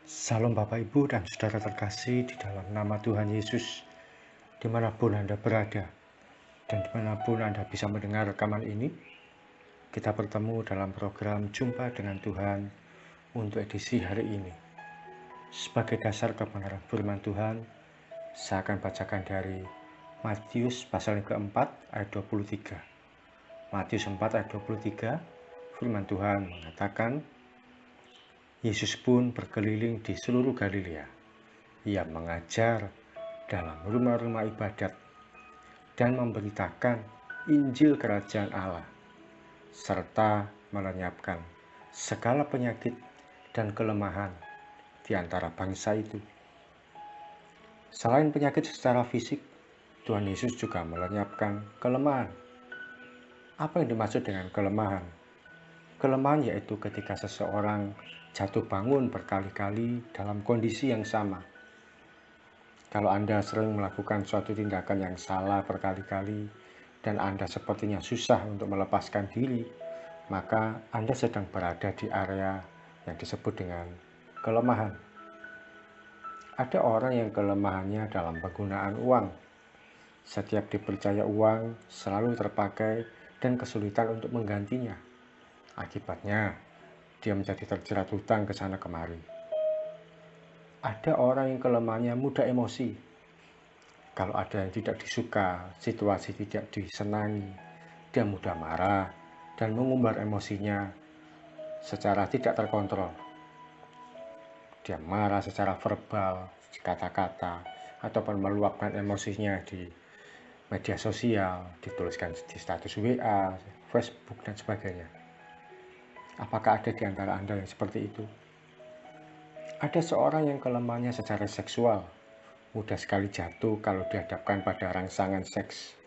Salam Bapak Ibu dan Saudara terkasih di dalam nama Tuhan Yesus, dimanapun Anda berada dan dimanapun Anda bisa mendengar rekaman ini. Kita bertemu dalam program Jumpa dengan Tuhan untuk edisi hari ini. Sebagai dasar kebenaran firman Tuhan, saya akan bacakan dari Matius pasal yang keempat ayat 23. Matius 4 ayat 23, firman Tuhan mengatakan, Yesus pun berkeliling di seluruh Galilea. Ia mengajar dalam rumah-rumah ibadat dan memberitakan Injil Kerajaan Allah, serta melenyapkan segala penyakit dan kelemahan di antara bangsa itu. Selain penyakit secara fisik, Tuhan Yesus juga melenyapkan kelemahan. Apa yang dimaksud dengan kelemahan? Kelemahan yaitu ketika seseorang jatuh bangun berkali-kali dalam kondisi yang sama. Kalau Anda sering melakukan suatu tindakan yang salah berkali-kali dan Anda sepertinya susah untuk melepaskan diri, maka Anda sedang berada di area yang disebut dengan kelemahan. Ada orang yang kelemahannya dalam penggunaan uang. Setiap dipercaya uang selalu terpakai dan kesulitan untuk menggantinya. Akibatnya, dia menjadi terjerat hutang ke sana kemari. Ada orang yang kelemahannya mudah emosi. Kalau ada yang tidak disuka, situasi tidak disenangi, dia mudah marah dan mengumbar emosinya secara tidak terkontrol. Dia marah secara verbal, kata-kata, ataupun meluapkan emosinya di media sosial, dituliskan di status WA, Facebook, dan sebagainya. Apakah ada di antara Anda yang seperti itu? Ada seorang yang kelemahannya secara seksual, mudah sekali jatuh kalau dihadapkan pada rangsangan seks.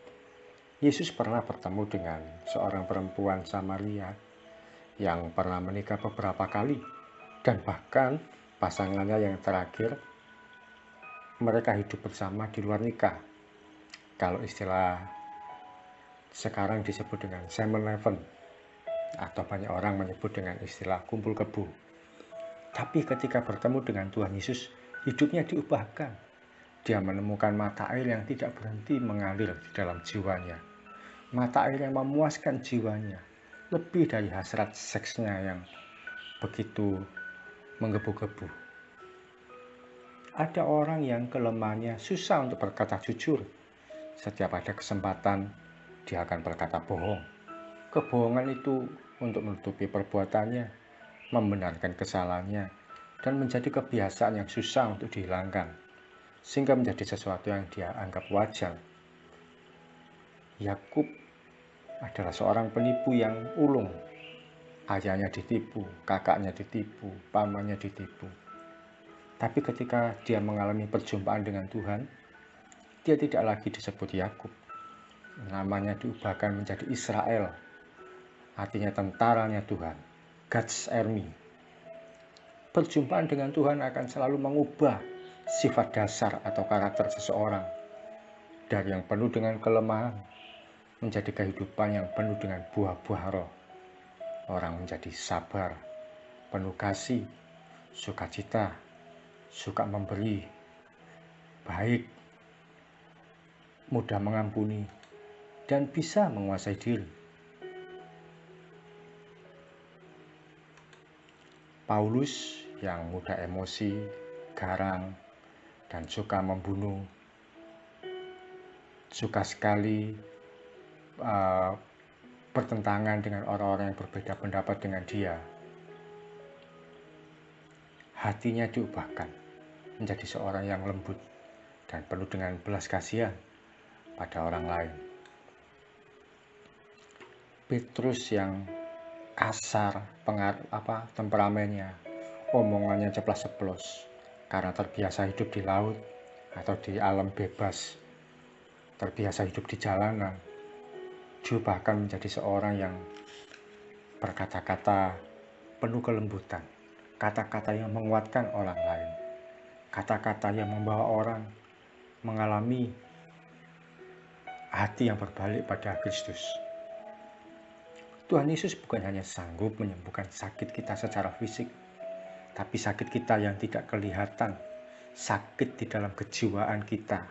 Yesus pernah bertemu dengan seorang perempuan Samaria yang pernah menikah beberapa kali, dan bahkan pasangannya yang terakhir mereka hidup bersama di luar nikah. Kalau istilah sekarang disebut dengan 7-Eleven, atau banyak orang menyebut dengan istilah kumpul kebo. Tapi ketika bertemu dengan Tuhan Yesus, hidupnya diubahkan. Dia menemukan mata air yang tidak berhenti mengalir di dalam jiwanya. Mata air yang memuaskan jiwanya, lebih dari hasrat seksnya yang begitu menggebu-gebu. Ada orang yang kelemahannya susah untuk berkata jujur. Setiap ada kesempatan, dia akan berkata bohong. Kebohongan itu untuk menutupi perbuatannya, membenarkan kesalahannya, dan menjadi kebiasaan yang susah untuk dihilangkan, sehingga menjadi sesuatu yang dia anggap wajar. Yakub adalah seorang penipu yang ulung. Ayahnya ditipu, kakaknya ditipu, pamannya ditipu. Tapi ketika dia mengalami perjumpaan dengan Tuhan, dia tidak lagi disebut Yakub. Namanya diubahkan menjadi Israel, artinya tentaranya Tuhan, God's Army. Perjumpaan dengan Tuhan akan selalu mengubah sifat dasar atau karakter seseorang dari yang penuh dengan kelemahan menjadi kehidupan yang penuh dengan buah-buah roh. Orang menjadi sabar, penuh kasih, sukacita, suka memberi, baik, mudah mengampuni, dan bisa menguasai diri. Paulus yang mudah emosi, garang, dan suka membunuh, suka sekali bertentangan dengan orang-orang yang berbeda pendapat dengan dia. Hatinya diubahkan menjadi seorang yang lembut dan penuh dengan belas kasihan pada orang lain. Petrus yang kasar, temperamennya, omongannya ceplas-ceplos karena terbiasa hidup di laut atau di alam bebas, terbiasa hidup di jalanan, diubahkan menjadi seorang yang berkata-kata penuh kelembutan, kata-kata yang menguatkan orang lain, kata-kata yang membawa orang mengalami hati yang berbalik pada Kristus. Tuhan Yesus bukan hanya sanggup menyembuhkan sakit kita secara fisik, tapi sakit kita yang tidak kelihatan, sakit di dalam kejiwaan kita.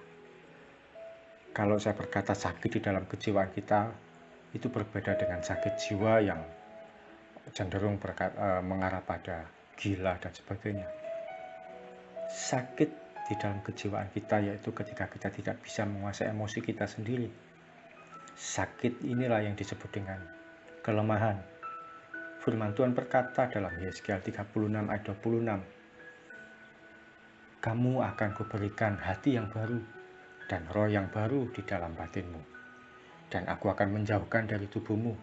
Kalau saya berkata sakit di dalam kejiwaan kita, itu berbeda dengan sakit jiwa yang cenderung mengarah pada gila dan sebagainya. Sakit di dalam kejiwaan kita yaitu ketika kita tidak bisa menguasai emosi kita sendiri. Sakit inilah yang disebut dengan kelemahan. Firman Tuhan berkata dalam Yeskiel 36 ayat 26, "Kamu akan kuberikan hati yang baru dan roh yang baru di dalam batinmu. Dan aku akan menjauhkan dari tubuhmu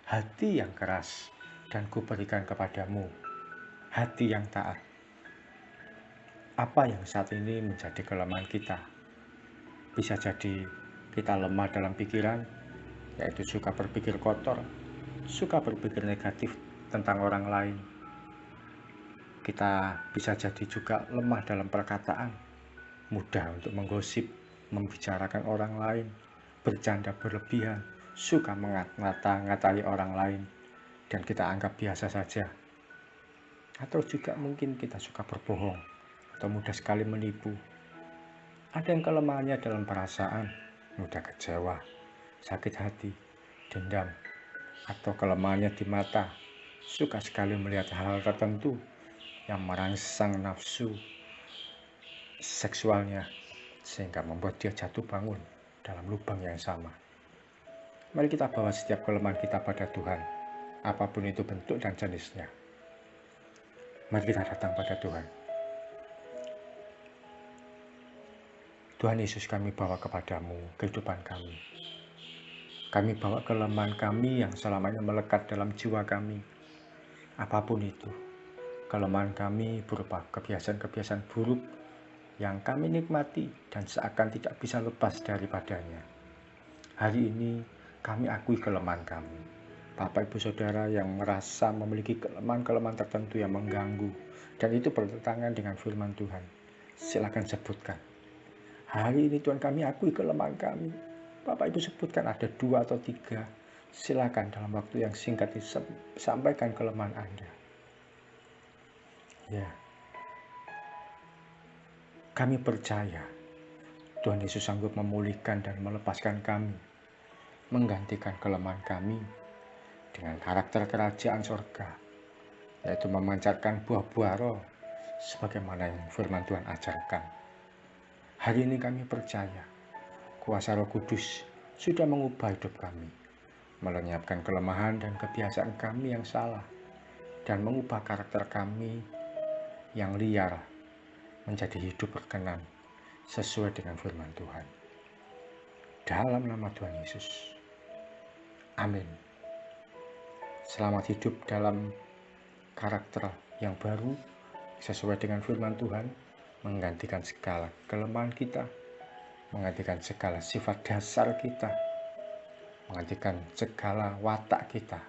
hati yang keras, dan kuberikan kepadamu hati yang taat." Apa yang saat ini menjadi kelemahan kita? Bisa jadi kita lemah dalam pikiran, yaitu suka berpikir kotor, suka berpikir negatif tentang orang lain. Kita bisa jadi juga lemah dalam perkataan, mudah untuk menggosip, membicarakan orang lain, bercanda berlebihan, suka ngata-ngatai orang lain, dan kita anggap biasa saja. Atau juga mungkin kita suka berbohong, atau mudah sekali menipu. Ada yang kelemahannya dalam perasaan, mudah kecewa, sakit hati, dendam, atau kelemahannya di mata, suka sekali melihat hal-hal tertentu yang merangsang nafsu seksualnya sehingga membuat dia jatuh bangun dalam lubang yang sama. Mari kita bawa setiap kelemahan kita pada Tuhan, apapun itu bentuk dan jenisnya. Mari kita datang pada Tuhan. Tuhan Yesus, kami bawa kepadamu kehidupan kami. Kami bawa kelemahan kami yang selama ini melekat dalam jiwa kami. Apapun itu, kelemahan kami berupa kebiasaan-kebiasaan buruk yang kami nikmati dan seakan tidak bisa lepas daripadanya. Hari ini kami akui kelemahan kami. Bapak Ibu Saudara yang merasa memiliki kelemahan-kelemahan tertentu yang mengganggu dan itu bertentangan dengan firman Tuhan, silakan sebutkan. Hari ini Tuhan, kami akui kelemahan kami. Bapak Ibu sebutkan ada 2 atau 3. Silakan dalam waktu yang singkat disampaikan kelemahan Anda. Ya. Kami percaya Tuhan Yesus sanggup memulihkan dan melepaskan kami, menggantikan kelemahan kami dengan karakter kerajaan sorga, yaitu memancarkan buah-buah roh sebagaimana yang firman Tuhan ajarkan. Hari ini kami percaya kuasa Roh Kudus sudah mengubah hidup kami, melenyapkan kelemahan dan kebiasaan kami yang salah, dan mengubah karakter kami yang liar menjadi hidup berkenan sesuai dengan firman Tuhan. Dalam nama Tuhan Yesus. Amin. Selamat hidup dalam karakter yang baru sesuai dengan firman Tuhan, menggantikan segala kelemahan kita, menggantikan segala sifat dasar kita, menggantikan segala watak kita,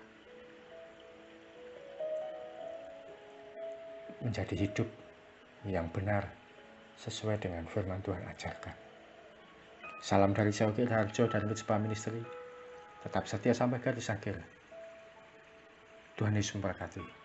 menjadi hidup yang benar sesuai dengan firman Tuhan ajarkan. Salam dari saya, Oki Harjo dan Mitsubah Ministry. Tetap setia sampai garis akhir. Tuhan Yesus memberkati.